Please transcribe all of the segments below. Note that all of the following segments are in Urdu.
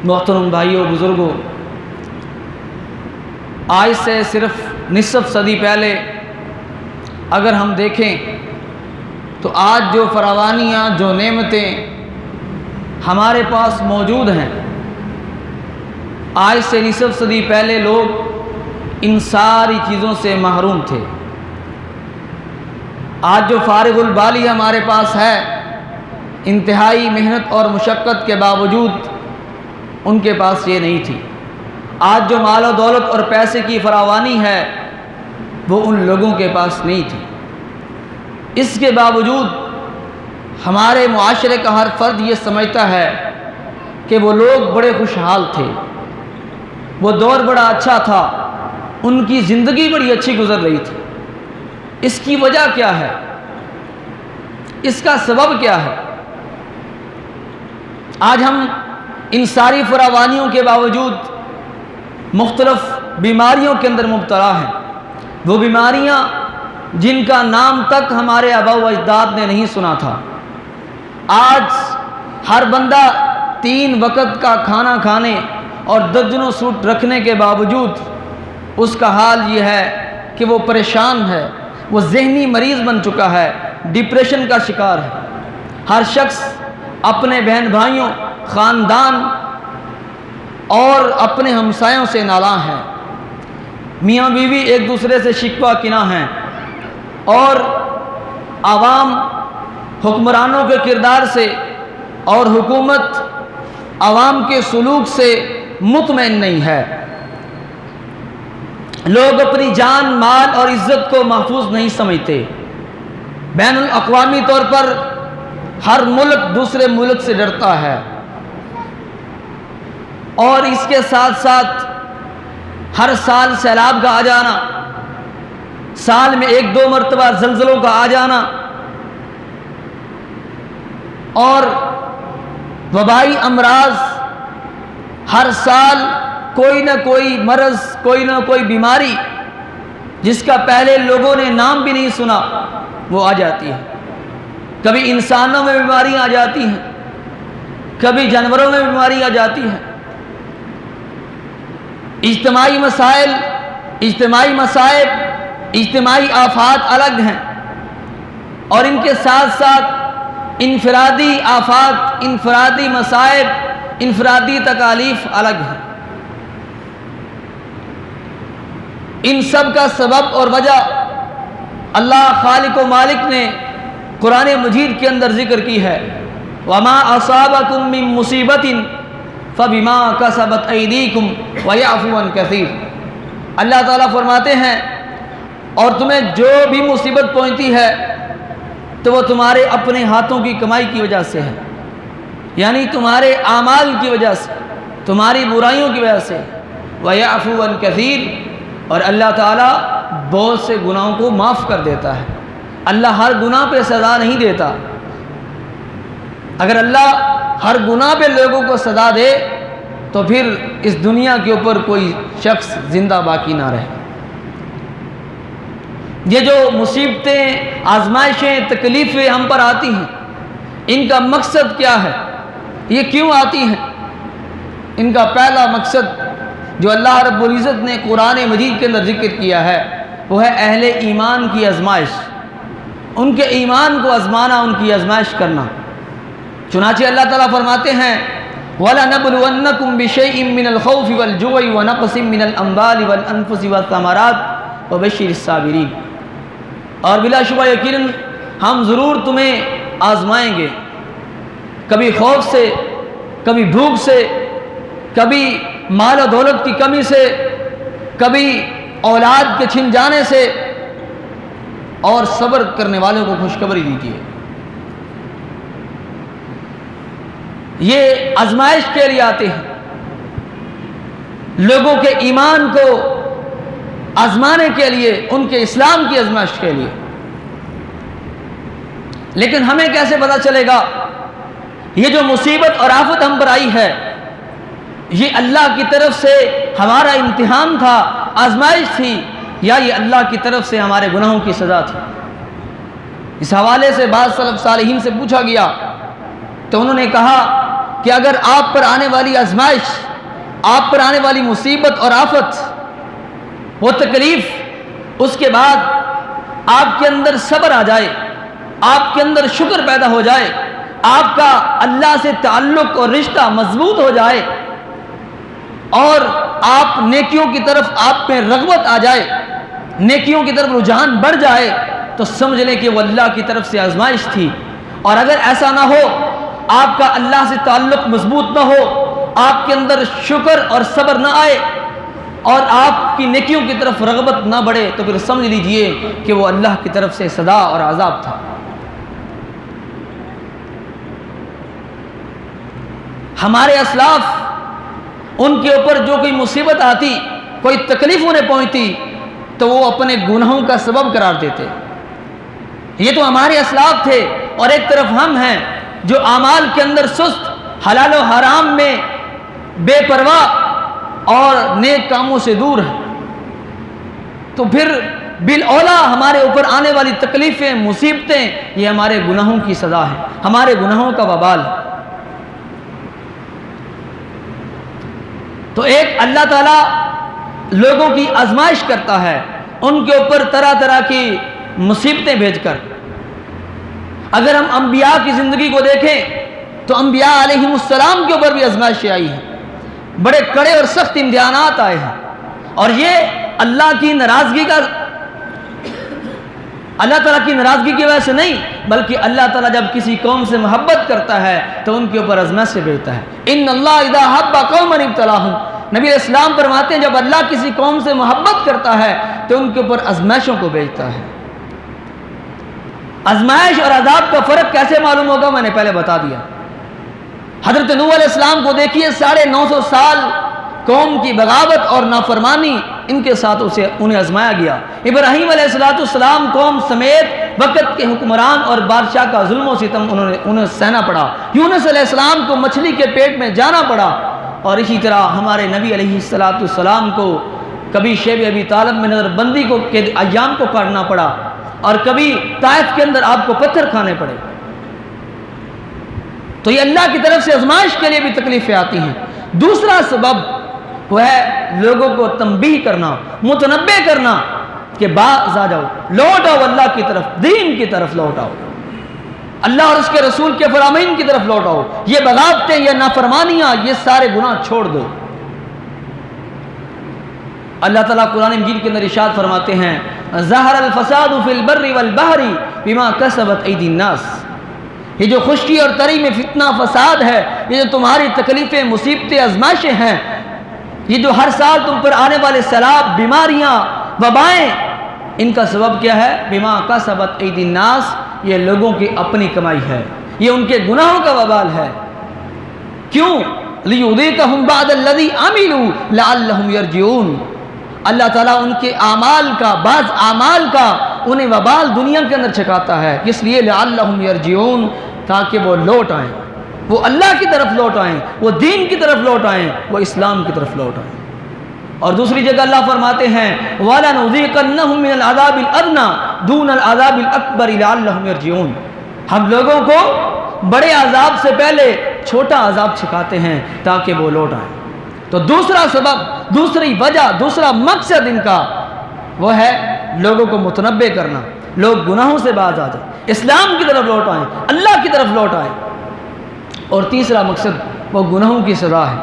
محترم بھائیوں بزرگوں، آج سے صرف نصف صدی پہلے اگر ہم دیکھیں تو آج جو فراوانیاں، جو نعمتیں ہمارے پاس موجود ہیں، آج سے نصف صدی پہلے لوگ ان ساری چیزوں سے محروم تھے۔ آج جو فارغ البالی ہمارے پاس ہے، انتہائی محنت اور مشقت کے باوجود ان کے پاس یہ نہیں تھی۔ آج جو مال و دولت اور پیسے کی فراوانی ہے وہ ان لوگوں کے پاس نہیں تھی۔ اس کے باوجود ہمارے معاشرے کا ہر فرد یہ سمجھتا ہے کہ وہ لوگ بڑے خوشحال تھے، وہ دور بڑا اچھا تھا، ان کی زندگی بڑی اچھی گزر رہی تھی۔ اس کی وجہ کیا ہے؟ اس کا سبب کیا ہے؟ آج ہم ان ساری فراوانیوں کے باوجود مختلف بیماریوں کے اندر مبتلا ہیں۔ وہ بیماریاں جن کا نام تک ہمارے آباء و اجداد نے نہیں سنا تھا۔ آج ہر بندہ 3 وقت کا کھانا کھانے اور درجنوں سوٹ رکھنے کے باوجود اس کا حال یہ ہے کہ وہ پریشان ہے، وہ ذہنی مریض بن چکا ہے، ڈپریشن کا شکار ہے۔ ہر شخص اپنے بہن بھائیوں، خاندان اور اپنے ہمسایوں سے نالاں ہے۔ میاں بیوی ایک دوسرے سے شکوہ کناں ہیں، اور عوام حکمرانوں کے کردار سے اور حکومت عوام کے سلوک سے مطمئن نہیں ہے۔ لوگ اپنی جان، مال اور عزت کو محفوظ نہیں سمجھتے۔ بین الاقوامی طور پر ہر ملک دوسرے ملک سے ڈرتا ہے، اور اس کے ساتھ ساتھ ہر سال سیلاب کا آ جانا، سال میں 1-2 مرتبہ زلزلوں کا آ جانا، اور وبائی امراض، ہر سال کوئی نہ کوئی مرض، کوئی نہ کوئی بیماری جس کا پہلے لوگوں نے نام بھی نہیں سنا وہ آ جاتی ہے۔ کبھی انسانوں میں بیماریاں آ جاتی ہیں، کبھی جانوروں میں بیماری آ جاتی ہے۔ اجتماعی مسائل، اجتماعی مصائب، اجتماعی آفات الگ ہیں، اور ان کے ساتھ ساتھ انفرادی آفات، انفرادی مصائب، انفرادی تکالیف الگ ہیں۔ ان سب کا سبب اور وجہ اللہ خالق و مالک نے قرآن مجید کے اندر ذکر کی ہے۔ وَمَا أَصَابَكُم مِّن مُّصِيبَةٍ فَبِمَا كَسَبَتْ أَيْدِيكُمْ وَيَعْفُو عَن كَثِيرٍ۔ اللہ تعالیٰ فرماتے ہیں، اور تمہیں جو بھی مصیبت پہنچتی ہے تو وہ تمہارے اپنے ہاتھوں کی کمائی کی وجہ سے ہے، یعنی تمہارے اعمال کی وجہ سے، تمہاری برائیوں کی وجہ سے۔ وَيَعْفُو عَن كَثِيرٍ، اور اللہ تعالیٰ بہت سے گناہوں کو معاف کر دیتا ہے۔ اللہ ہر گناہ پہ سزا نہیں دیتا۔ اگر اللہ ہر گناہ پہ لوگوں کو سزا دے تو پھر اس دنیا کے اوپر کوئی شخص زندہ باقی نہ رہے۔ یہ جو مصیبتیں، آزمائشیں، تکلیفیں ہم پر آتی ہیں، ان کا مقصد کیا ہے؟ یہ کیوں آتی ہیں؟ ان کا پہلا مقصد جو اللہ رب العزت نے قرآن مجید کے اندر ذکر کیا ہے وہ ہے اہل ایمان کی آزمائش، ان کے ایمان کو آزمانا، ان کی آزمائش کرنا۔ چنانچہ اللہ تعالیٰ فرماتے ہیں وَلَنَبْلُوَنَّكُمْ بِشَيْءٍ مِّنَ الْخَوْفِ وَالْجُوعِ وَنَقْصٍ مِّنَ الْأَمْوَالِ وَالْأَنفُسِ وَالثَّمَرَاتِ وَبَشِّرِ الصَّابِرِينَ۔ اور بلا شبہ یقیناً ہم ضرور تمہیں آزمائیں گے، کبھی خوف سے، کبھی بھوک سے، کبھی مال و دولت کی کمی سے، کبھی اولاد کے چھن جانے سے، اور صبر کرنے والوں کو خوشخبری دیجیے۔ یہ آزمائش کے لیے آتے ہیں، لوگوں کے ایمان کو آزمانے کے لیے، ان کے اسلام کی آزمائش کے لیے۔ لیکن ہمیں کیسے پتہ چلے گا یہ جو مصیبت اور آفت ہم پر آئی ہے یہ اللہ کی طرف سے ہمارا امتحان تھا، آزمائش تھی، یا یہ اللہ کی طرف سے ہمارے گناہوں کی سزا تھی؟ اس حوالے سے بعض سلف صالحین سے پوچھا گیا تو انہوں نے کہا کہ اگر آپ پر آنے والی آزمائش، آپ پر آنے والی مصیبت اور آفت، وہ تکلیف، اس کے بعد آپ کے اندر صبر آ جائے، آپ کے اندر شکر پیدا ہو جائے، آپ کا اللہ سے تعلق اور رشتہ مضبوط ہو جائے اور آپ نیکیوں کی طرف آپ میں رغبت آ جائے، نیکیوں کی طرف رجحان بڑھ جائے، تو سمجھ لیں کہ وہ اللہ کی طرف سے آزمائش تھی۔ اور اگر ایسا نہ ہو، آپ کا اللہ سے تعلق مضبوط نہ ہو، آپ کے اندر شکر اور صبر نہ آئے اور آپ کی نیکیوں کی طرف رغبت نہ بڑھے، تو پھر سمجھ لیجئے کہ وہ اللہ کی طرف سے سزا اور عذاب تھا۔ ہمارے اسلاف، ان کے اوپر جو کوئی مصیبت آتی، کوئی تکلیف انہیں پہنچتی، تو وہ اپنے گناہوں کا سبب قرار دیتے۔ یہ تو ہمارے اسلاف تھے، اور ایک طرف ہم ہیں جو اعمال کے اندر سست، حلال و حرام میں بے پرواہ اور نیک کاموں سے دور ہیں۔ تو پھر بالاولیٰ ہمارے اوپر آنے والی تکلیفیں، مصیبتیں، یہ ہمارے گناہوں کی سزا ہے، ہمارے گناہوں کا وبال ہے۔ تو ایک اللہ تعالیٰ لوگوں کی آزمائش کرتا ہے، ان کے اوپر طرح طرح کی مصیبتیں بھیج کر۔ اگر ہم انبیاء کی زندگی کو دیکھیں تو انبیاء علیہم السلام کے اوپر بھی آزمائشیں آئی ہیں، بڑے کڑے اور سخت امتحانات آئے ہیں، اور یہ اللہ کی ناراضگی کا، اللہ تعالیٰ کی ناراضگی کی وجہ سے نہیں، بلکہ اللہ تعالیٰ جب کسی قوم سے محبت کرتا ہے تو ان کے اوپر آزمائشیں بھیجتا ہے۔ ان اللہ اذا حب قوما ابتلاهم، نبی علیہ السلام فرماتے ہیں جب اللہ کسی قوم سے محبت کرتا ہے تو ان کے اوپر آزمائشوں کو بھیجتا ہے۔ آزمائش اور عذاب کا فرق کیسے معلوم ہوگا، میں نے پہلے بتا دیا۔ حضرت نوح علیہ السلام کو دیکھیے، 950 سال قوم کی بغاوت اور نافرمانی، ان کے ساتھ انہیں آزمایا گیا۔ ابراہیم علیہ السلام قوم سمیت وقت کے حکمران اور بادشاہ کا ظلم و ستم انہیں سہنا پڑا۔ یونس علیہ السلام کو مچھلی کے پیٹ میں جانا پڑا، اور اسی طرح ہمارے نبی علیہ السلام کو کبھی شیب ابی طالب میں نظر بندی کے ایام کو کاٹنا پڑا، اور کبھی طائف کے اندر آپ کو پتھر کھانے پڑے۔ تو یہ اللہ کی طرف سے آزمائش کے لیے بھی تکلیفیں آتی ہیں۔ دوسرا سبب وہ ہے لوگوں کو تنبیہ کرنا، متنبہ کرنا کہ باز آ جاؤ، لوٹ آؤ اللہ کی طرف، دین کی طرف لوٹ آؤ، اللہ اور اس کے رسول کے فرامین کی طرف لوٹ آؤ، یہ بغاوتیں، یہ نافرمانیاں، یہ سارے گناہ چھوڑ دو۔ اللہ تعالیٰ قرآن مجید کے اندر ارشاد فرماتے ہیں ظہر الفساد فی البر والبحر بما کسبت ایدی الناس، یہ جو خشکی اور تری میں فتنہ فساد ہے، یہ جو تمہاری تکلیفیں، مصیبتیں، آزمائشیں ہیں، یہ جو ہر سال تم پر آنے والے سیلاب، بیماریاں، وبائیں، ان کا سبب کیا ہے؟ بما کسبت ایدی الناس، یہ لوگوں کی اپنی کمائی ہے، یہ ان کے گناہوں کا وبال ہے۔ کیوں؟ لیذیقہم بعد الذی عملوا لعلہم یرجعون، اللہ تعالیٰ ان کے اعمال کا، بعض اعمال کا انہیں وبال دنیا کے اندر چھکاتا ہے، اس لیے لعلہم یرجعون، تاکہ وہ لوٹ آئیں، وہ اللہ کی طرف لوٹ آئیں، وہ دین کی طرف لوٹ آئیں، وہ اسلام کی طرف لوٹ آئیں۔ اور دوسری جگہ اللہ فرماتے ہیں وَلَنُذِيقَنَّهُم مِّنَ الْعَذَابِ الْأَدْنَىٰ دُونَ الْعَذَابِ الْأَكْبَرِ لَعَلَّهُمْ يَرْجِعُونَ، ہم لوگوں کو بڑے عذاب سے پہلے چھوٹا عذاب چھکاتے ہیں تاکہ وہ لوٹ آئیں۔ تو دوسرا سبب، دوسری وجہ، دوسرا مقصد ان کا وہ ہے لوگوں کو متنبہ کرنا، لوگ گناہوں سے باز آ جائیں، اسلام کی طرف لوٹ آئیں، اللہ کی طرف لوٹ آئیں۔ اور تیسرا مقصد وہ گناہوں کی سزا ہے۔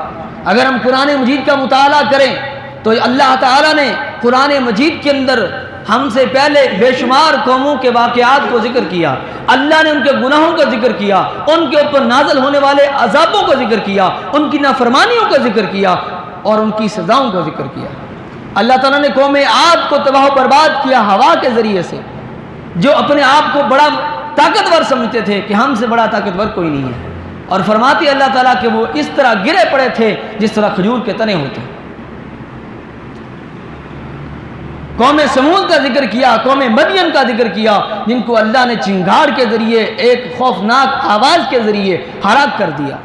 اگر ہم قرآن مجید کا مطالعہ کریں تو اللہ تعالیٰ نے قرآن مجید کے اندر ہم سے پہلے بے شمار قوموں کے واقعات کو ذکر کیا، اللہ نے ان کے گناہوں کا ذکر کیا، ان کے اوپر نازل ہونے والے عذابوں کا ذکر کیا، ان کی نافرمانیوں کا ذکر کیا، اور ان کی سزاؤں کا ذکر کیا۔ اللہ تعالیٰ نے قوم عاد کو تباہ و برباد کیا ہوا کے ذریعے سے، جو اپنے آپ کو بڑا طاقتور سمجھتے تھے کہ ہم سے بڑا طاقتور کوئی نہیں ہے، اور فرماتی اللہ تعالیٰ کہ وہ اس طرح گرے پڑے تھے جس طرح کھجور کے تنے ہوتے ہیں۔ قوم سمود کا ذکر کیا، قوم مدین کا ذکر کیا، جن کو اللہ نے چنگاڑ کے ذریعے، ایک خوفناک آواز کے ذریعے ہلاک کر دیا۔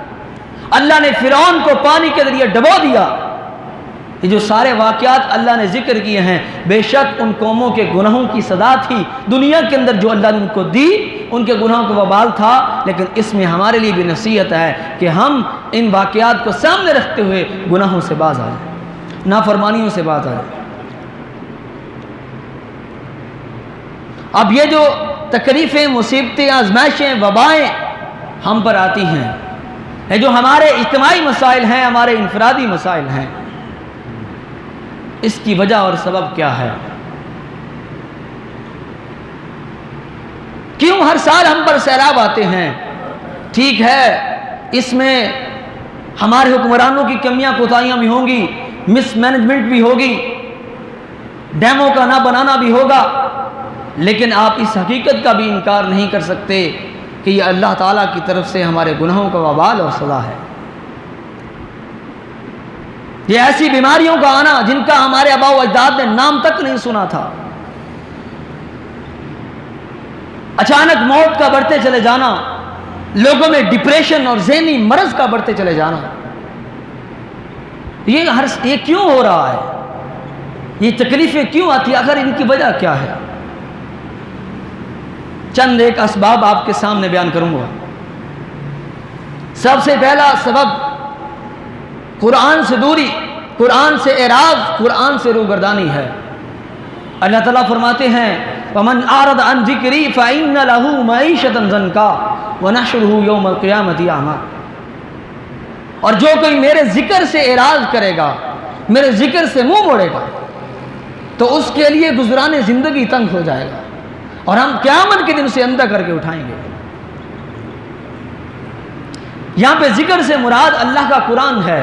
اللہ نے فرعون کو پانی کے ذریعے ڈبو دیا۔ یہ جو سارے واقعات اللہ نے ذکر کیے ہیں، بے شک ان قوموں کے گناہوں کی سزا تھی دنیا کے اندر جو اللہ نے ان کو دی، ان کے گناہوں کا وبال تھا، لیکن اس میں ہمارے لیے بھی نصیحت ہے کہ ہم ان واقعات کو سامنے رکھتے ہوئے گناہوں سے باز آ جائیں، نافرمانیوں سے باز آ جائیں۔ اب یہ جو تکلیفیں، مصیبتیں، آزمائشیں، وبائیں ہم پر آتی ہیں، یہ جو ہمارے اجتماعی مسائل ہیں، ہمارے انفرادی مسائل ہیں، اس کی وجہ اور سبب کیا ہے؟ کیوں ہر سال ہم پر سیلاب آتے ہیں؟ ٹھیک ہے، اس میں ہمارے حکمرانوں کی کمیاں کوتاہیاں بھی ہوں گی، مس مینجمنٹ بھی ہوگی، ڈیموں کا نہ بنانا بھی ہوگا، لیکن آپ اس حقیقت کا بھی انکار نہیں کر سکتے کہ یہ اللہ تعالیٰ کی طرف سے ہمارے گناہوں کا وبال اور سزا ہے۔ یہ ایسی بیماریوں کا آنا جن کا ہمارے آباء و اجداد نے نام تک نہیں سنا تھا، اچانک موت کا بڑھتے چلے جانا، لوگوں میں ڈپریشن اور ذہنی مرض کا بڑھتے چلے جانا، یہ کیوں ہو رہا ہے؟ یہ تکلیفیں کیوں آتی ہیں؟ آخر ان کی وجہ کیا ہے؟ چند ایک اسباب آپ کے سامنے بیان کروں گا۔ سب سے پہلا سبب قرآن سے دوری، قرآن سے اعراض، قرآن سے روگردانی ہے۔ اللہ تعالیٰ فرماتے ہیں وَمَنْ أَعْرَضَ عَنْ ذِكْرِي فَإِنَّ لَهُ مَعِيشَةً ضَنْكَا وَنَحْشُرُهُ يَوْمَ الْقِيَامَةِ أَعْمَىٰ، اور جو کوئی میرے ذکر سے اعراض کرے گا، میرے ذکر سے منہ موڑے گا، تو اس کے لیے گزران زندگی تنگ ہو جائے گا، اور ہم قیامت کے دن اسے اندھا کر کے اٹھائیں گے۔ یہاں پہ ذکر سے مراد اللہ کا قرآن ہے،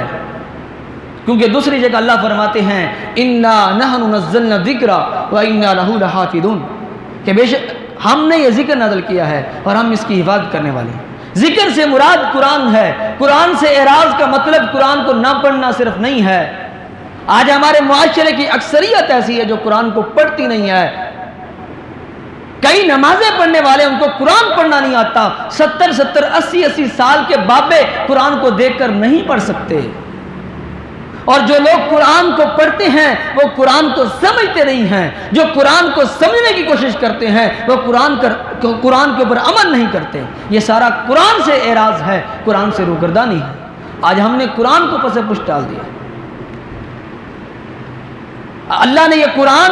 کیونکہ دوسری جگہ اللہ فرماتے ہیں اِنَّا نَحْنُ نَزَّلْنَا الذِّكْرَ وَإِنَّا لَهُ لَحَافِظُونَ، کہ بے شک ہم نے یہ ذکر نازل کیا ہے اور ہم اس کی حفاظت کرنے والے ہیں۔ ذکر سے مراد قرآن ہے۔ قرآن سے اعراض کا مطلب قرآن کو نہ پڑھنا صرف نہیں ہے۔ آج ہمارے معاشرے کی اکثریت ایسی ہے جو قرآن کو پڑھتی نہیں ہے۔ کئی نمازیں پڑھنے والے ان کو قرآن پڑھنا نہیں آتا، 70 80 سال کے بابے قرآن کو دیکھ کر نہیں پڑھ سکتے، اور جو لوگ قرآن کو پڑھتے ہیں وہ قرآن کو سمجھتے نہیں ہیں، جو قرآن کو سمجھنے کی کوشش کرتے ہیں وہ قرآن کے اوپر عمل نہیں کرتے۔ یہ سارا قرآن سے اعراض ہے، قرآن سے روگردانی ہے۔ آج ہم نے قرآن کو پس پش ڈال دیا۔ اللہ نے یہ قرآن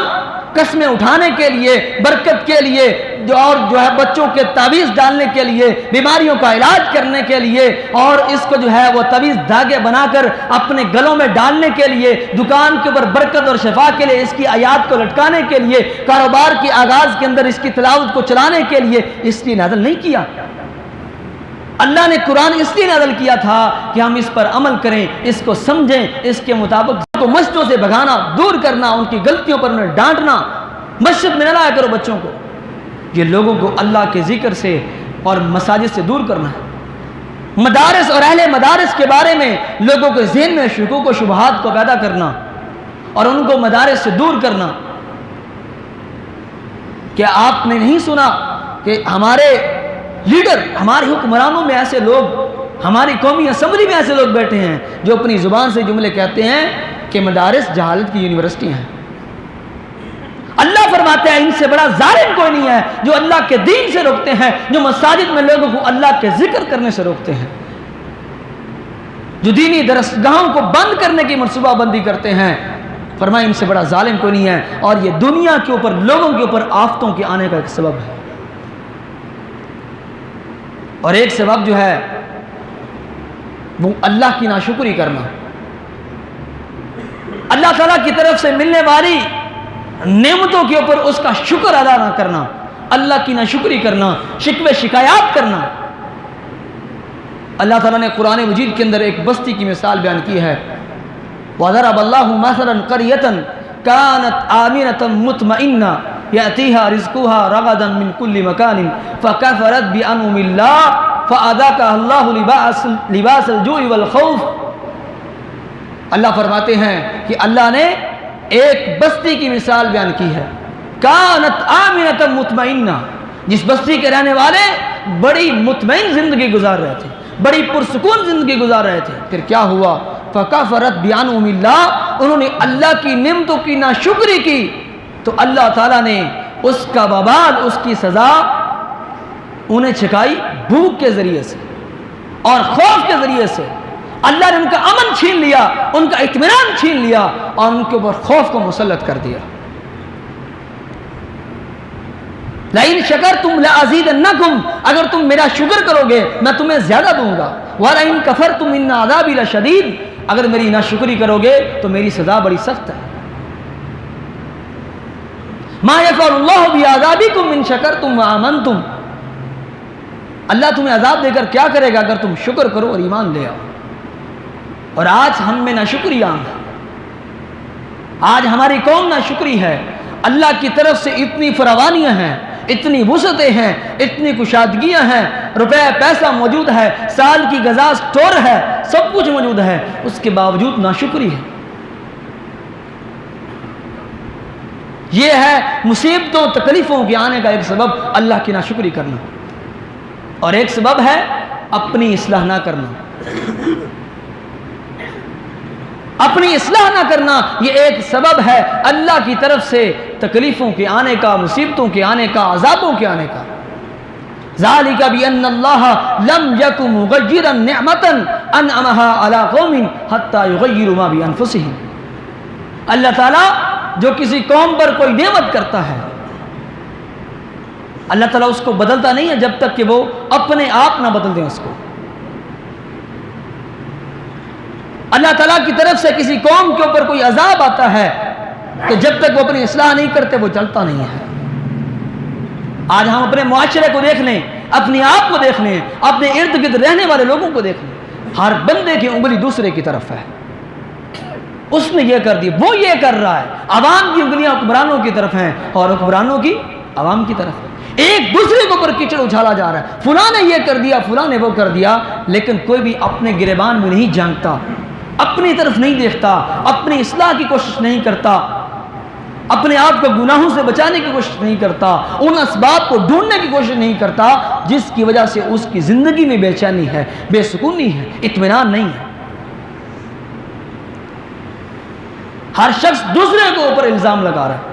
قسمیں اٹھانے کے لیے، برکت کے لیے، جو ہے بچوں کے تعویذ ڈالنے کے لیے، بیماریوں کا علاج کرنے کے لیے، اور اس کو جو ہے وہ تعویذ دھاگے بنا کر اپنے گلوں میں ڈالنے کے لیے، دکان کے اوپر برکت اور شفا کے لیے اس کی آیات کو لٹکانے کے لیے، کاروبار کی آغاز کے اندر اس کی تلاوت کو چلانے کے لیے اس لیے نازل نہیں کیا۔ اللہ نے قرآن اس لیے نازل کیا تھا کہ ہم اس پر عمل کریں، اس کو سمجھیں، اس کے مطابق کو مسجدوں سے بھگانا، دور کرنا، ان کی غلطیوں پر انہیں ڈانٹنا، مسجد میں نہ لایا کرو بچوں کو۔ یہ لوگوں کو اللہ کے ذکر سے اور مساجد سے دور کرنا ہے۔ مدارس اور اہل مدارس کے بارے میں لوگوں کے ذہن میں شکوک و شبہات کو پیدا کرنا اور ان کو مدارس سے دور کرنا۔ کیا آپ نے نہیں سنا کہ ہمارے لیڈر، ہمارے حکمرانوں میں ایسے لوگ، ہماری قومی اسمبلی میں ایسے لوگ بیٹھے ہیں جو اپنی زبان سے جملے کہتے ہیں کہ مدارس جہالت کی یونیورسٹی ہیں۔ اللہ فرماتے ہیں ان سے بڑا ظالم کوئی نہیں ہے جو اللہ کے دین سے روکتے ہیں، جو مساجد میں لوگوں کو اللہ کے ذکر کرنے سے روکتے ہیں، جو دینی درسگاہوں کو بند کرنے کی منصوبہ بندی کرتے ہیں۔ فرمایا ان سے بڑا ظالم کوئی نہیں ہے، اور یہ دنیا کے اوپر، لوگوں کے اوپر آفتوں کے آنے کا ایک سبب ہے۔ اور ایک سبب جو ہے وہ اللہ کی ناشکری کرنا، اللہ تعالیٰ کی طرف سے ملنے والی نعمتوں کے اوپر اس کا شکر ادا نہ کرنا، اللہ کی ناشکری کرنا، شکوے شکایات کرنا۔ اللہ تعالیٰ نے قرآن مجید کے اندر ایک بستی کی مثال بیان کی ہے، وَضَرَبَ اللَّهُ مَثَلًا قَرْيَةً كَانَتْ آمِنَةً مُطْمَئِنَّةً يَأْتِيهَا رِزْقُهَا رَغَدًا مِنْ كُلِّ مَكَانٍ فَكَفَرَتْ بِأَنْعُمِ اللَّهِ فَأَذَاقَهَا اللَّهُ لِبَاسَ الْجُوعِ وَالْخَوْفِ۔ اللہ فرماتے ہیں کہ اللہ نے ایک بستی کی مثال بیان کی ہے، کانت آمنۃ مطمئنہ، جس بستی کے رہنے والے بڑی مطمئن زندگی گزار رہے تھے، بڑی پرسکون زندگی گزار رہے تھے۔ پھر کیا ہوا؟ فکفرت بانعم اللہ، انہوں نے اللہ کی نعمتوں کی ناشکری کی تو اللہ تعالیٰ نے اس کا وبال، اس کی سزا انہیں چھکائی بھوک کے ذریعے سے اور خوف کے ذریعے سے۔ اللہ نے ان کا امن چھین لیا، ان کا اطمینان چھین لیا اور ان کے اوپر خوف کو مسلط کر دیا۔ لَإِن شَكَرْتُمْ لَأَزِيدَنَّكُمْ، اگر تم میرا شکر کرو گے میں تمہیں زیادہ دوں گا۔ وَلَئِن كَفَرْتُمْ إِنَّ عَذَابِي لَشَدِيدٌ، اگر میری ناشکری کرو گے تو میری سزا بڑی سخت ہے۔ مَا يَفْعَلُ اللَّهُ بِعَذَابِكُمْ إِن شَكَرْتُمْ وَآمَنْتُمْ، اللہ تمہیں عذاب دے کر کیا کرے گا اگر تم شکر کرو اور ایمان لے آؤ۔ اور آج ہم میں ناشکری عام ہے، آج ہماری قوم ناشکری ہے۔ اللہ کی طرف سے اتنی فراوانیاں ہیں، اتنی وسعتیں ہیں، اتنی کشادگیاں ہیں، روپے پیسہ موجود ہے، سال کی غذا اسٹور ہے، سب کچھ موجود ہے، اس کے باوجود ناشکری ہے۔ یہ ہے مصیبتوں تکلیفوں کے آنے کا ایک سبب اللہ کی ناشکری کرنا، اور ایک سبب ہے اپنی اصلاح نہ کرنا۔ اپنی اصلاح نہ کرنا یہ ایک سبب ہے اللہ کی طرف سے تکلیفوں کے آنے کا، مصیبتوں کے آنے کا، عذابوں کے آنے کا۔ ذَلِكَ بِأَنَّ اللَّهَ لَمْ يَكُ مُغَيِّرًا نِعْمَةً أَنْعَمَهَا عَلَىٰ قَوْمٍ حَتَّىٰ يُغَيِّرُوا مَا بِأَنفُسِهِمْ، اللہ تعالیٰ جو کسی قوم پر کوئی نعمت کرتا ہے اللہ تعالیٰ اس کو بدلتا نہیں ہے جب تک کہ وہ اپنے آپ نہ بدل دیں اس کو۔ اللہ تعالیٰ کی طرف سے کسی قوم کے اوپر کوئی عذاب آتا ہے تو جب تک وہ اپنی اصلاح نہیں کرتے وہ چلتا نہیں ہے۔ آج ہم اپنے معاشرے کو دیکھ لیں، اپنے آپ کو دیکھ لیں، اپنے ارد گرد رہنے والے لوگوں کو دیکھ لیں، ہر بندے کی انگلی دوسرے کی طرف ہے۔ اس نے یہ کر دی، وہ یہ کر رہا ہے، عوام کی انگلیاں حکمرانوں کی طرف ہیں اور حکمرانوں کی عوام کی طرف ہے۔ ایک دوسرے کے اوپر کیچڑ اچھالا جا رہا ہے، فلاں نے یہ کر دیا، فلاں نے وہ کر دیا، لیکن کوئی بھی اپنے گریبان میں نہیں جھانکتا، اپنی طرف نہیں دیکھتا، اپنی اصلاح کی کوشش نہیں کرتا، اپنے آپ کو گناہوں سے بچانے کی کوشش نہیں کرتا، ان اسباب کو ڈھونڈنے کی کوشش نہیں کرتا جس کی وجہ سے اس کی زندگی میں بے چینی ہے، بے سکونی ہے، اطمینان نہیں ہے۔ ہر شخص دوسرے کے اوپر الزام لگا رہا ہے،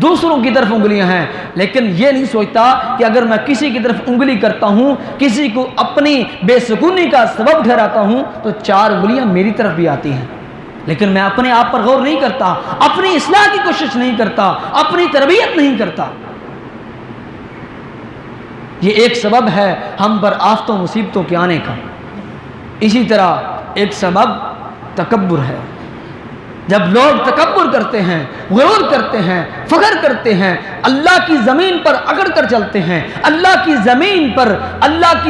دوسروں کی طرف انگلیاں ہیں، لیکن یہ نہیں سوچتا کہ اگر میں کسی کی طرف انگلی کرتا ہوں، کسی کو اپنی بے سکونی کا سبب ٹھہراتا ہوں تو 4 انگلیاں میری طرف بھی آتی ہیں، لیکن میں اپنے آپ پر غور نہیں کرتا، اپنی اصلاح کی کوشش نہیں کرتا، اپنی تربیت نہیں کرتا۔ یہ ایک سبب ہے ہم پر آفتوں مصیبتوں کے آنے کا۔ اسی طرح ایک سبب تکبر ہے۔ جب لوگ تکبر کرتے ہیں، غرور کرتے ہیں، فخر کرتے ہیں، اللہ کی زمین پر اکڑ کر چلتے ہیں، اللہ کی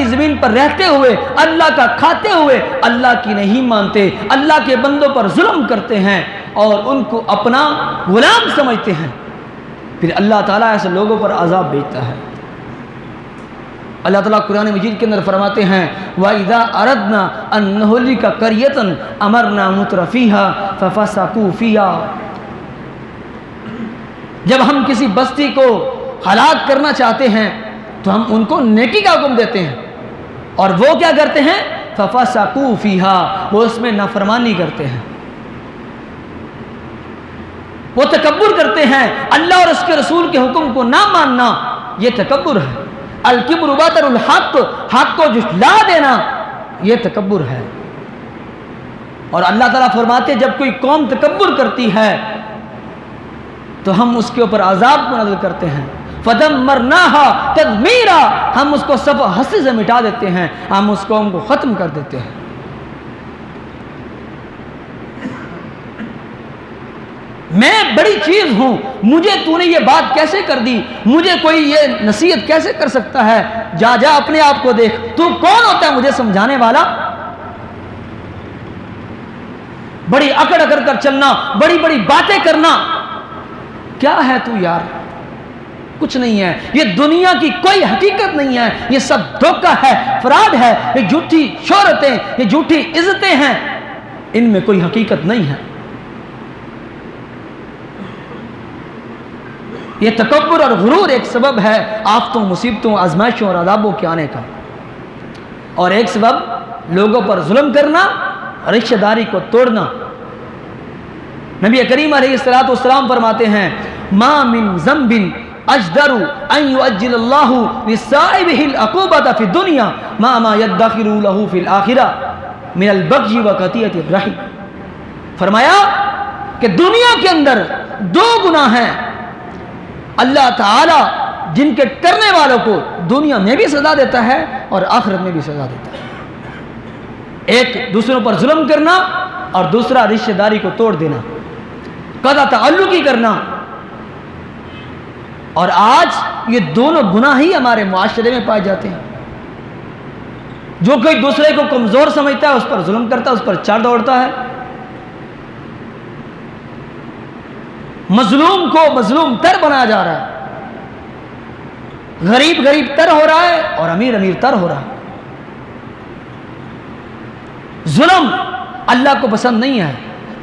زمین پر رہتے ہوئے، اللہ کا کھاتے ہوئے اللہ کی نہیں مانتے، اللہ کے بندوں پر ظلم کرتے ہیں اور ان کو اپنا غلام سمجھتے ہیں، پھر اللہ تعالیٰ ایسے لوگوں پر عذاب بھیجتا ہے۔ اللہ تعالیٰ قرآن مجید کے اندر فرماتے ہیں وَإِذَا أَرَدْنَا أَن نُهْلِكَ قَرْيَةً أَمَرْنَا مُتْرَفِيهَا فَفَسَقُوا فِيهَا، جب ہم کسی بستی کو ہلاک کرنا چاہتے ہیں تو ہم ان کو نیکی کا حکم دیتے ہیں اور وہ کیا کرتے ہیں؟ فَفَسَقُوا فِيهَا، وہ اس میں نافرمانی کرتے ہیں، وہ تکبر کرتے ہیں۔ اللہ اور اس کے رسول کے حکم کو نہ ماننا یہ تکبر ہے۔ الکبر بطر الحق، حق کو جھٹلا دینا یہ تکبر ہے۔ اور اللہ تعالیٰ فرماتے ہیں جب کوئی قوم تکبر کرتی ہے تو ہم اس کے اوپر عذاب کو نازل کرتے ہیں۔ فَدَمَّرْنَاهَا تَدْمِيرًا، ہم اس کو صفحہ ہستی سے مٹا دیتے ہیں، ہم اس قوم کو ختم کر دیتے ہیں۔ میں بڑی چیز ہوں، مجھے تو نے یہ بات کیسے کر دی، مجھے کوئی یہ نصیحت کیسے کر سکتا ہے؟ جا اپنے آپ کو دیکھ، تو کون ہوتا ہے مجھے سمجھانے والا؟ بڑی اکڑ اکڑ کر چلنا، بڑی بڑی باتیں کرنا، کیا ہے تو یار؟ کچھ نہیں ہے۔ یہ دنیا کی کوئی حقیقت نہیں ہے، یہ سب دھوکہ ہے، فراڈ ہے، یہ جھوٹی شہرتیں، یہ جھوٹی عزتیں ہیں، ان میں کوئی حقیقت نہیں ہے۔ یہ تکبر اور غرور ایک سبب ہے آفتوں، مصیبتوں، آزمائشوں اور عذابوں کے آنے کا، اور ایک سبب لوگوں پر ظلم کرنا، رشتہ داری کو توڑنا، نبی کریم علیہ الصلوۃ والسلام فرماتے ہیں ما من ذنب اجدر ان يؤجل الله لصاحبه العقوبۃ فی الدنیا ما يدخر له فی الآخرہ من البغي وقطیعۃ الرحم. فرمایا کہ دنیا کے اندر دو گناہ ہیں اللہ تعالی جن کے کرنے والوں کو دنیا میں بھی سزا دیتا ہے اور آخرت میں بھی سزا دیتا ہے. ایک دوسروں پر ظلم کرنا اور دوسرا رشتہ داری کو توڑ دینا، قطع تعلقی کرنا. اور آج یہ دونوں گناہ ہی ہمارے معاشرے میں پائے جاتے ہیں. جو کوئی دوسرے کو کمزور سمجھتا ہے اس پر ظلم کرتا ہے، اس پر چار دوڑتا ہے. مظلوم کو مظلوم تر بنایا جا رہا ہے، غریب غریب تر ہو رہا ہے اور امیر امیر تر ہو رہا ہے. ظلم اللہ کو پسند نہیں ہے.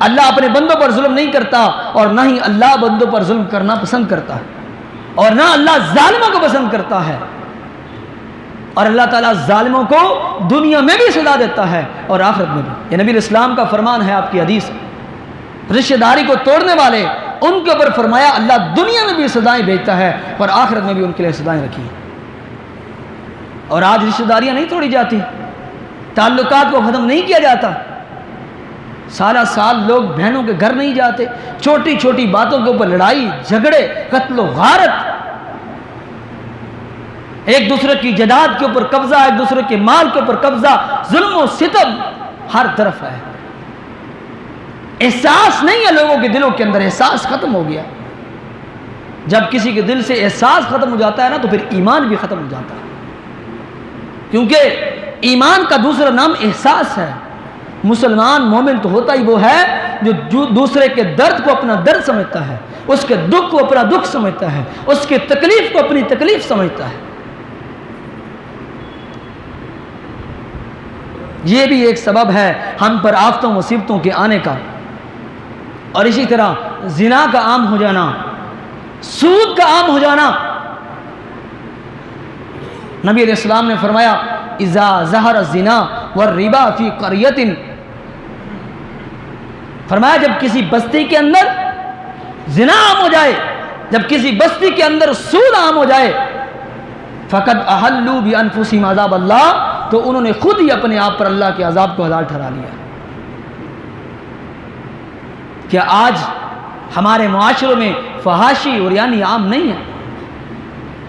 اللہ اپنے بندوں پر ظلم نہیں کرتا اور نہ ہی اللہ بندوں پر ظلم کرنا پسند کرتا ہے، اور نہ اللہ ظالموں کو پسند کرتا ہے. اور اللہ تعالیٰ ظالموں کو دنیا میں بھی سزا دیتا ہے اور آخرت میں بھی. یہ نبی اسلام کا فرمان ہے، آپ کی حدیث. رشتہ داری کو توڑنے والے ان کے اوپر فرمایا اللہ دنیا میں بھی سزائیں بھیجتا ہے اور آخرت میں بھی ان کے لیے سزائیں رکھی ہیں. اور آج رشتہ داریاں نہیں توڑی جاتی، تعلقات کو ختم نہیں کیا جاتا. سالہ سال لوگ بہنوں کے گھر نہیں جاتے، چھوٹی چھوٹی باتوں کے اوپر لڑائی جھگڑے، قتل و غارت، ایک دوسرے کی جائیداد کے اوپر قبضہ، ایک دوسرے کے مال کے اوپر قبضہ، ظلم و ستم ہر طرف ہے. احساس نہیں ہے لوگوں کے دلوں کے اندر، احساس ختم ہو گیا. جب کسی کے دل سے احساس ختم ہو جاتا ہے نا تو پھر ایمان بھی ختم ہو جاتا ہے، کیونکہ ایمان کا دوسرا نام احساس ہے. مسلمان مومن تو ہوتا ہی وہ ہے جو دوسرے کے درد کو اپنا درد سمجھتا ہے، اس کے دکھ کو اپنا دکھ سمجھتا ہے، اس کے تکلیف کو اپنی تکلیف سمجھتا ہے. یہ بھی ایک سبب ہے ہم پر آفتوں مصیبتوں کے آنے کا. اور اسی طرح زنا کا عام ہو جانا، سود کا عام ہو جانا. نبی علیہ السلام نے فرمایا اذا ظہر الزنا والربا فی قریۃ، فرمایا جب کسی بستی کے اندر زنا عام ہو جائے، جب کسی بستی کے اندر سود عام ہو جائے، فقد احلوا بانفسہم عذاب اللہ، تو انہوں نے خود ہی اپنے آپ پر اللہ کے عذاب کو حلال ٹھہرا لیا. کیا آج ہمارے معاشروں میں فحاشی اور یعنی عام نہیں ہے؟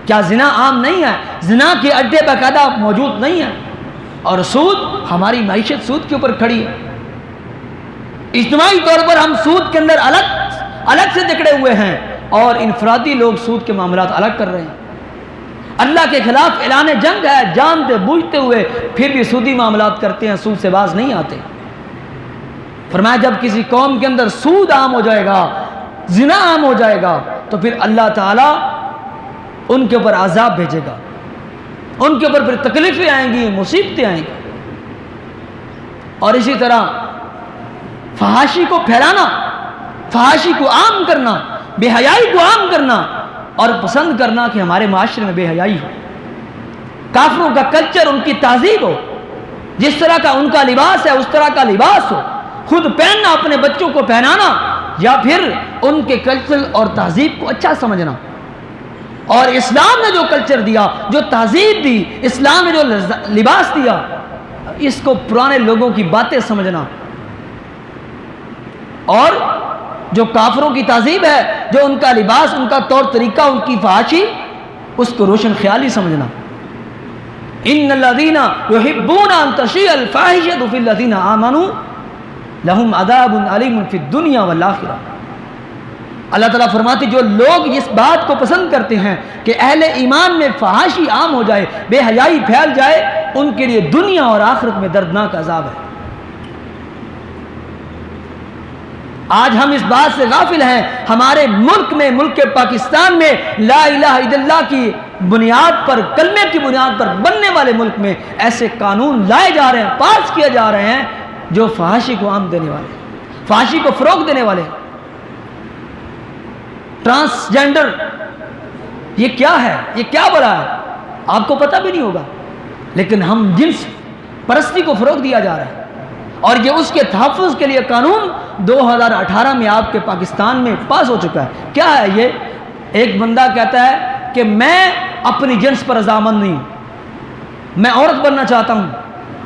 کیا زنا عام نہیں ہے؟ زنا کے اڈے باقاعدہ موجود نہیں ہیں؟ اور سود، ہماری معیشت سود کے اوپر کھڑی ہے. اجتماعی طور پر ہم سود کے اندر الگ سے جکڑے ہوئے ہیں اور انفرادی لوگ سود کے معاملات الگ کر رہے ہیں. اللہ کے خلاف اعلان جنگ ہے، جانتے بوجھتے ہوئے پھر بھی سودی معاملات کرتے ہیں، سود سے باز نہیں آتے. فرمایا جب کسی قوم کے اندر سود عام ہو جائے گا، زنا عام ہو جائے گا، تو پھر اللہ تعالیٰ ان کے اوپر عذاب بھیجے گا، ان کے اوپر پھر تکلیفیں آئیں گی، مصیبتیں آئیں گی. اور اسی طرح فحاشی کو پھیلانا، فحاشی کو عام کرنا، بے حیائی کو عام کرنا اور پسند کرنا کہ ہمارے معاشرے میں بے حیائی ہو، کافروں کا کلچر، ان کی تہذیب ہو، جس طرح کا ان کا لباس ہے اس طرح کا لباس ہو، خود پہننا، اپنے بچوں کو پہنانا، یا پھر ان کے کلچر اور تہذیب کو اچھا سمجھنا. اور اسلام نے جو کلچر دیا، جو تہذیب دی، اسلام نے جو لباس دیا، اس کو پرانے لوگوں کی باتیں سمجھنا. اور جو کافروں کی تہذیب ہے، جو ان کا لباس، ان کا طور طریقہ، ان کی فحاشی، اس کو روشن خیالی سمجھنا. ان الذین یحبون ان تشیع الفاحشۃ فی الذین آمنوا لہم عذاب علیم فی الدنیا والآخرہ. اللہ تعالیٰ فرماتے جو لوگ اس بات کو پسند کرتے ہیں کہ اہل ایمان میں فحاشی عام ہو جائے، بے حیائی پھیل جائے، ان کے لیے دنیا اور آخرت میں دردناک عذاب ہے. آج ہم اس بات سے غافل ہیں. ہمارے ملک میں، ملک پاکستان میں لا الہ الا اللہ کی بنیاد پر، کلمے کی بنیاد پر بننے والے ملک میں ایسے قانون لائے جا رہے ہیں، پاس کیے جا رہے ہیں جو فحاشی کو عام دینے والے، فحاشی کو فروغ دینے والے. ٹرانسجینڈر، یہ کیا ہے؟ یہ کیا بلا ہے؟ آپ کو پتہ بھی نہیں ہوگا، لیکن ہم جنس پرستی کو فروغ دیا جا رہا ہے. اور یہ اس کے تحفظ کے لیے قانون 2018 میں آپ کے پاکستان میں پاس ہو چکا ہے۔ کیا ہے یہ؟ ایک بندہ کہتا ہے کہ میں اپنی جنس پر رضامند نہیں ہوں، میں عورت بننا چاہتا ہوں،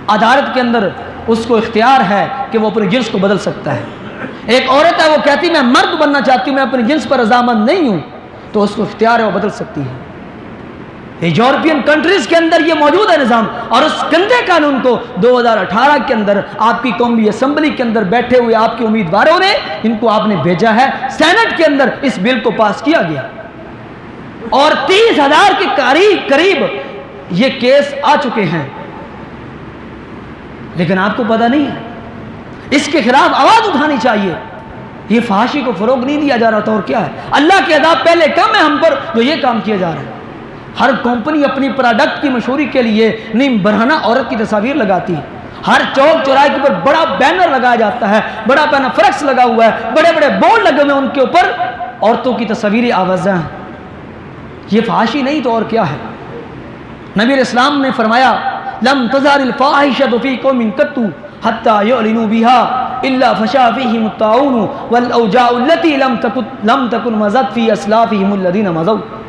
عدالت کے اندر اس کو اختیار ہے کہ وہ اپنی جنس کو بدل سکتا ہے۔ ایک عورت ہے وہ کہتی میں مرد بننا چاہتی ہوں، میں اپنی جنس پر رضامند نہیں ہوں، تو اس کو اختیار ہے وہ بدل سکتی ہے۔ یہ یورپین کنٹریز کے اندر یہ موجود ہے نظام، اور اس گندے قانون کو 2018 کے اندر آپ کی قومی اسمبلی کے اندر بیٹھے ہوئے آپ کے امیدواروں نے، ان کو آپ نے بھیجا ہے، سینٹ کے اندر اس بل کو پاس کیا گیا، اور 30,000 کے قریب یہ کیس آ چکے ہیں، لیکن آپ کو پتہ نہیں ہے۔ اس کے خلاف آواز اٹھانی چاہیے۔ یہ فحاشی کو فروغ نہیں دیا جا رہا تھا، اور کیا ہے؟ اللہ کے عذاب پہلے کم ہے ہم پر جو یہ کام کیا جا رہا ہے۔ ہر کمپنی اپنی پروڈکٹ کی مشہوری کے لیے نیم برہنہ عورت کی تصاویر لگاتی ہے، ہر چوک چوراہے کے اوپر بڑا بینر لگایا جاتا ہے، بڑا پینر فلیکس لگا ہوا ہے، بڑے بڑے بورڈ لگے ہوئے ہیں، ان کے اوپر عورتوں کی تصاویری آوازیں ہیں۔ یہ فحاشی نہیں تو اور کیا ہے؟ نبی علیہ السلام نے فرمایا لم تظہر الفاحشۃ فی قوم قط حتی یعلنوا بها الا فشا فیہم الطاعون والاوجاع التي لم تکن مضت فی اسلافہم الذین مضوا۔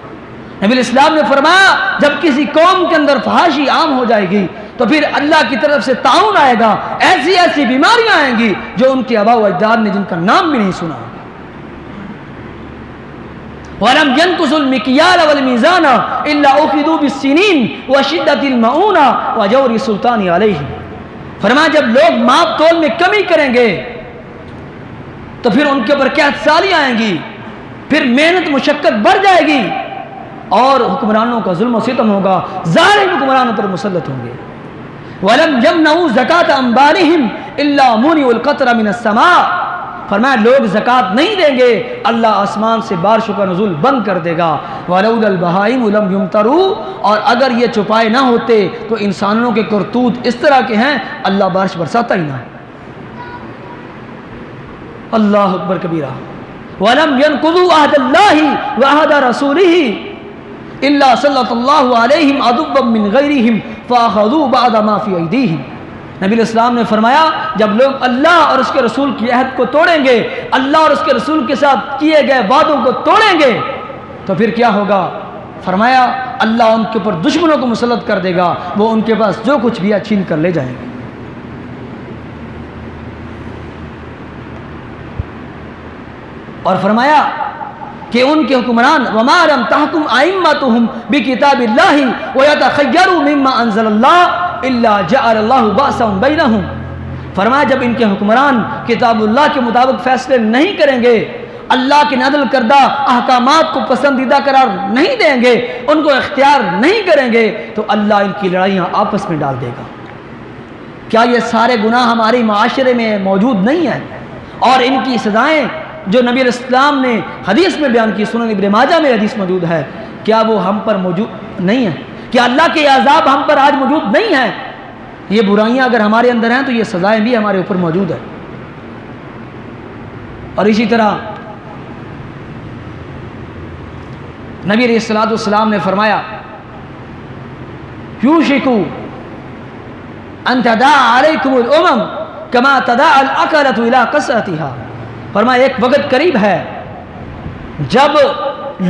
نبی علیہ السلام نے فرمایا جب کسی قوم کے اندر فحاشی عام ہو جائے گی تو پھر اللہ کی طرف سے طاعون آئے گا، ایسی ایسی بیماریاں آئیں گی جو ان کے آباء و اجداد نے جن کا نام بھی نہیں سنا۔ وَلَمْ يَنْقُصُوا الْمِكْيَالَ وَالْمِيزَانَ إِلَّا أُخِذُوا بِالسِّنِينِ وَشِدَّةِ الْمَعُونَةِ وَجَوْرِ السُّلْطَانِ عَلَيْهِمْ۔ فرمایا جب لوگ ماپ تول میں کمی کریں گے تو پھر ان کے اوپر قحط سالی آئیں گی، پھر محنت مشقت بڑھ جائے گی، اور حکمرانوں کا ظلم و ستم ہوگا، ظالم حکمرانوں پر مسلط ہوں گے۔ وَلَمْ يَمْنَعُوا زَكَاةَ أَمْوَالِهِمْ إِلَّا مُنِعُوا الْقَطْرَ مِنَ السَّمَاءِ۔ فرمایا لوگ زکوٰۃ نہیں دیں گے، اللہ آسمان سے بارشوں کا نزول بند کر دے گا۔ وَلَوْلَا الْبَهَائِمُ لَمْ يُمْطَرُوا، اور اگر یہ چھپائے نہ ہوتے تو انسانوں کے کرتوت اس طرح کے ہیں اللہ بارش برساتا ہی نہ۔ اللہ اکبر کبیرہ۔ وَلَمْ يَنْقُضُوا عَهْدَ اللَّهِ وَعَهْدَ رَسُولِهِ إِلَّا صَلَّتَ اللَّهُ عَلَيْهِمْ عَدُوًّا مِّنْ غَيْرِهِمْ فَأَخَذُوا بَعْضَ مَا فِي أَيْدِيهِمْ۔ نبی علیہ السلام نے فرمایا جب لوگ اللہ اور اس کے رسول کی عہد کو توڑیں گے، اللہ اور اس کے رسول کے ساتھ کیے گئے وعدوں کو توڑیں گے، تو پھر کیا ہوگا؟ فرمایا اللہ ان کے اوپر دشمنوں کو مسلط کر دے گا، وہ ان کے پاس جو کچھ بھی ہے چھین کر لے جائیں گے۔ اور فرمایا کہ ان کے حکمران وَمَا لَمْ تَحْكُمْ أَئِمَّتُهُمْ بِكِتَابِ اللَّهِ وَيَتَخَيَّرُوا مِمَّا أَنزَلَ اللَّهُ إِلَّا جَعَلَ اللَّهُ بَأْسَهُمْ بَيْنَهُمْ۔ فرمایا جب ان کے حکمران کتاب اللہ کے مطابق فیصلے نہیں کریں گے، اللہ کے نازل کردہ احکامات کو پسندیدہ قرار نہیں دیں گے، ان کو اختیار نہیں کریں گے، تو اللہ ان کی لڑائیاں آپس میں ڈال دے گا۔ کیا یہ سارے گناہ ہمارے معاشرے میں موجود نہیں ہیں؟ اور ان کی سزائیں جو نبی علیہ السلام نے حدیث میں بیان کی، سنن ابن ماجہ میں حدیث موجود ہے، کیا وہ ہم پر موجود نہیں ہے؟ کیا اللہ کے عذاب ہم پر آج موجود نہیں ہیں؟ یہ برائیاں اگر ہمارے اندر ہیں تو یہ سزائیں بھی ہمارے اوپر موجود ہیں۔ اور اسی طرح نبی علیہ السلام نے فرمایا یوشکو ان تداعى علیکم الامم کما تداعى الاکلۃ الی قصعتها۔ فرمایا ایک وقت قریب ہے جب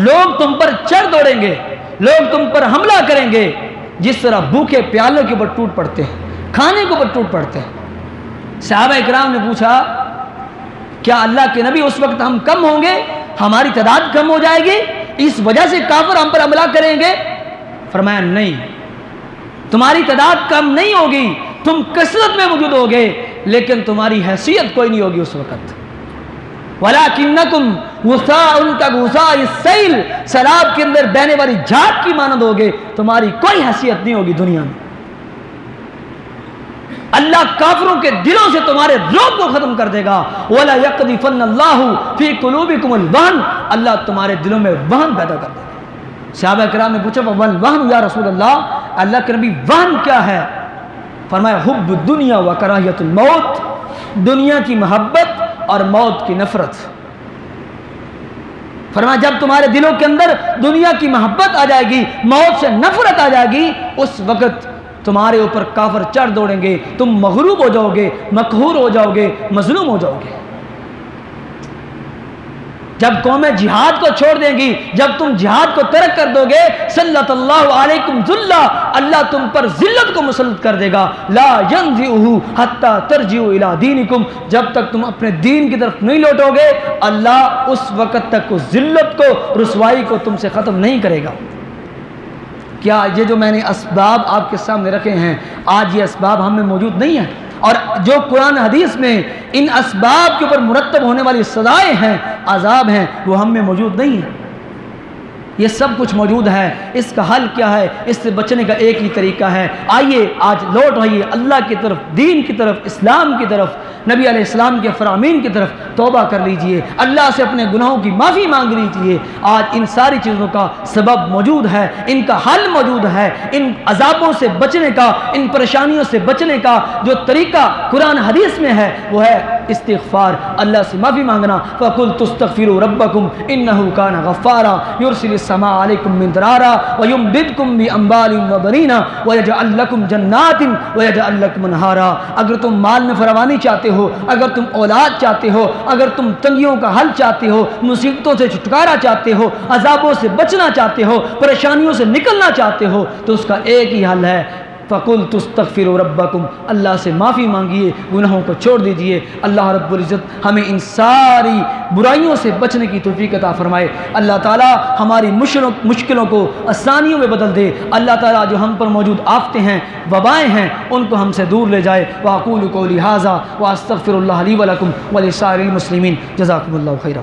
لوگ تم پر چڑھ دوڑیں گے، لوگ تم پر حملہ کریں گے، جس طرح بھوکے پیالوں کے اوپر ٹوٹ پڑتے ہیں، کھانے کے اوپر ٹوٹ پڑتے ہیں۔ صحابہ اکرام نے پوچھا کیا اللہ کے نبی اس وقت ہم کم ہوں گے، ہماری تعداد کم ہو جائے گی، اس وجہ سے کافر ہم پر حملہ کریں گے؟ فرمایا نہیں، تمہاری تعداد کم نہیں ہوگی، تم کثرت میں موجود ہوگے، لیکن تمہاری حیثیت کوئی نہیں ہوگی اس وقت۔ وَلَكِنَّكُمْ غُثَاءٌ كَغُثَاءِ السَّيْلِ، سیلاب کے اندر بہنے والی جھاگ کی مانند ہوگے، تمہاری کوئی حیثیت نہیں ہوگی دنیا میں۔ اللہ کافروں کے دلوں سے تمہارے رعب کو ختم کر دے گا۔ وَلَا يَقْذِفَنَّ اللَّهُ فِي قُلُوبِكُمُ الْوَهْنَ، اللہ تمہارے دلوں میں وہن پیدا کر دے گا۔ صحابہ کرام نے پوچھا وَالْوَهْنُ یا رسول اللہ، اللہ کے نبی وہن کیا ہے؟ فرمایا حب الدنیا و کراہیت الموت، دنیا کی محبت اور موت کی نفرت۔ فرمایا جب تمہارے دلوں کے اندر دنیا کی محبت آ جائے گی، موت سے نفرت آ جائے گی، اس وقت تمہارے اوپر کافر چڑھ دوڑیں گے، تم مغلوب ہو جاؤ گے، مقہور ہو جاؤ گے، مظلوم ہو جاؤ گے۔ جب قومیں جہاد کو چھوڑ دیں گی، جب تم جہاد کو ترک کر دو گے، سلط اللہ علیکم ذلہ، اللہ تم پر ذلت کو مسلط کر دے گا۔ لا ينزعه حتى ترجعوا الى دینکم، جب تک تم اپنے دین کی طرف نہیں لوٹو گے، اللہ اس وقت تک اس ذلت کو، رسوائی کو تم سے ختم نہیں کرے گا۔ کیا یہ جو میں نے اسباب آپ کے سامنے رکھے ہیں، آج یہ اسباب ہم میں موجود نہیں ہیں؟ اور جو قرآن حدیث میں ان اسباب کے اوپر مرتب ہونے والی سزائیں ہیں، عذاب ہیں، وہ ہم میں موجود نہیں ہیں؟ یہ سب کچھ موجود ہے۔ اس کا حل کیا ہے؟ اس سے بچنے کا ایک ہی طریقہ ہے۔ آئیے آج لوٹ آئیے اللہ کی طرف، دین کی طرف، اسلام کی طرف، نبی علیہ السلام کے فرامین کی طرف توبہ کر لیجئے، اللہ سے اپنے گناہوں کی معافی مانگ لیجئے۔ آج ان ساری چیزوں کا سبب موجود ہے، ان کا حل موجود ہے۔ ان عذابوں سے بچنے کا، ان پریشانیوں سے بچنے کا جو طریقہ قرآن حدیث میں ہے وہ ہے استغفار، اللہ سے معافی مانگنا۔ فَقُلْتُ اسْتَغْفِرُوا رَبَّكُمْ إِنَّهُ كَانَ غَفَّارًا يُرْسِلِ السَّمَاءَ عَلَيْكُمْ مِدْرَارًا وَيُمْدِدْكُمْ بِأَمْوَالٍ وَبَنِينَ وَيَجْعَلْ لَكُمْ جَنَّاتٍ وَيَجْعَلْ لَكُمْ أَنْهَارًا۔ اگر تم مال میں فراوانی چاہتے ہو، اگر تم اولاد چاہتے ہو، اگر تم تنگیوں کا حل چاہتے ہو، مصیبتوں سے چھٹکارا چاہتے ہو، عذابوں سے بچنا چاہتے ہو، پریشانیوں سے نکلنا چاہتے ہو، تو اس کا ایک ہی حل ہے، فَقُلْتُ اسْتَغْفِرُوا رَبَّكُمْ، اللہ سے معافی مانگیے، گناہوں کو چھوڑ دیجئے۔ اللہ رب العزت ہمیں ان ساری برائیوں سے بچنے کی توفیق عطا فرمائے۔ اللہ تعالی ہماری مشکلوں کو آسانیوں میں بدل دے۔ اللہ تعالی جو ہم پر موجود آفتیں ہیں، وبائیں ہیں، ان کو ہم سے دور لے جائے۔ وَأَقُولُ قَوْلِي هَٰذَا وَأَسْتَغْفِرُ اللَّهَ لِي وَلَكُمْ وَلِسَائِرِ الْمُسْلِمِينَ۔ جزاکم اللہ خیرا۔